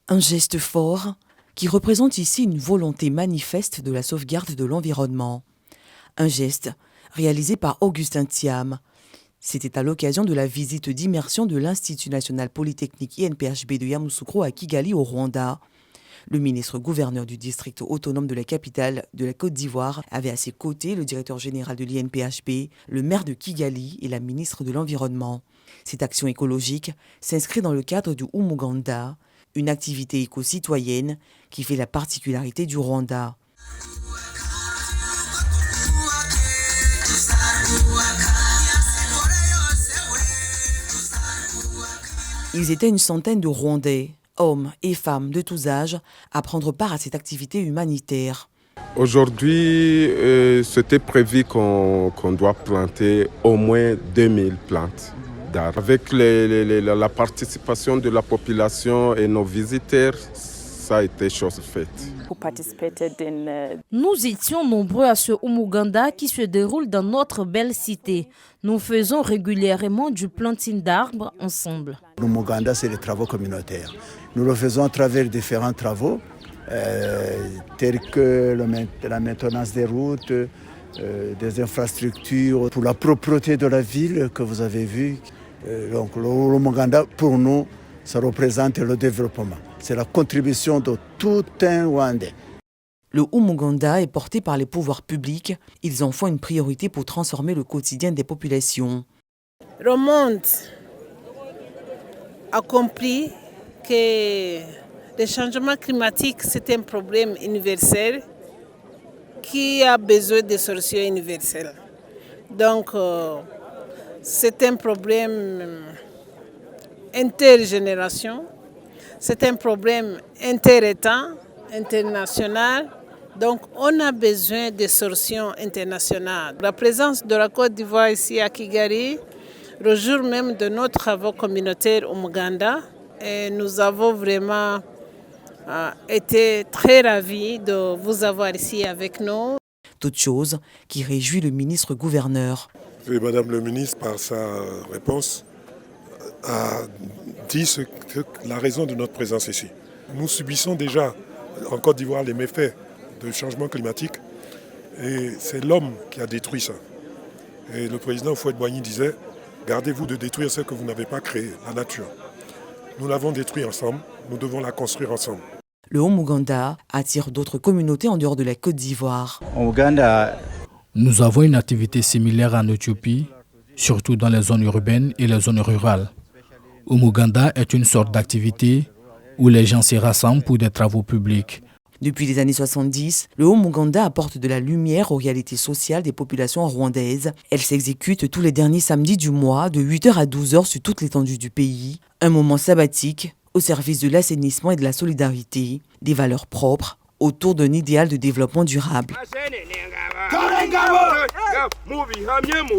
Un geste fort qui représente ici une volonté manifeste de la sauvegarde de l'environnement. Un geste réalisé par Augustin Thiam. C'était à l'occasion de la visite d'immersion de l'Institut national polytechnique INPHB de Yamoussoukro à Kigali au Rwanda. Le ministre-gouverneur du district autonome de la capitale de la Côte d'Ivoire avait à ses côtés le directeur général de l'INPHB, le maire de Kigali et la ministre de l'Environnement. Cette action écologique s'inscrit dans le cadre du Umuganda, une activité éco-citoyenne qui fait la particularité du Rwanda. Ils étaient une centaine de Rwandais, hommes et femmes de tous âges, à prendre part à cette activité humanitaire. Aujourd'hui, c'était prévu qu'on doit planter au moins 2000 plantes d'arbres. Avec la participation de la population et nos visiteurs, ça a été chose faite. Nous étions nombreux à ce Umuganda qui se déroule dans notre belle cité. Nous faisons régulièrement du planting d'arbres ensemble. L'Umuganda, c'est les travaux communautaires. Nous le faisons à travers différents travaux, tels que la maintenance des routes, des infrastructures, pour la propreté de la ville que vous avez vu. Donc l'Umuganda, pour nous, ça représente le développement. C'est la contribution de tout un Rwandais. Le Umuganda est porté par les pouvoirs publics. Ils en font une priorité pour transformer le quotidien des populations. Le monde a compris que le changement climatique, c'est un problème universel qui a besoin de solutions universelles. Donc, c'est un problème intergénération, c'est un problème inter-État, international. Donc, on a besoin de solutions internationales. La présence de la Côte d'Ivoire ici à Kigali, le jour même de nos travaux communautaires au Umuganda, et nous avons vraiment été très ravis de vous avoir ici avec nous. Toute chose qui réjouit le ministre-gouverneur. Madame le ministre, par sa réponse, a dit la raison de notre présence ici. Nous subissons déjà en Côte d'Ivoire les méfaits du changement climatique et c'est l'homme qui a détruit ça. Et le président Houphouët-Boigny disait « Gardez-vous de détruire ce que vous n'avez pas créé, la nature ». Nous l'avons détruit ensemble, nous devons la construire ensemble. Le Umuganda attire d'autres communautés en dehors de la Côte d'Ivoire. Nous avons une activité similaire en Éthiopie, surtout dans les zones urbaines et les zones rurales. Umuganda est une sorte d'activité où les gens se rassemblent pour des travaux publics. Depuis les années 70, le Umuganda apporte de la lumière aux réalités sociales des populations rwandaises. Elle s'exécute tous les derniers samedis du mois, de 8h à 12h sur toute l'étendue du pays. Un moment sabbatique au service de l'assainissement et de la solidarité, des valeurs propres autour d'un idéal de développement durable.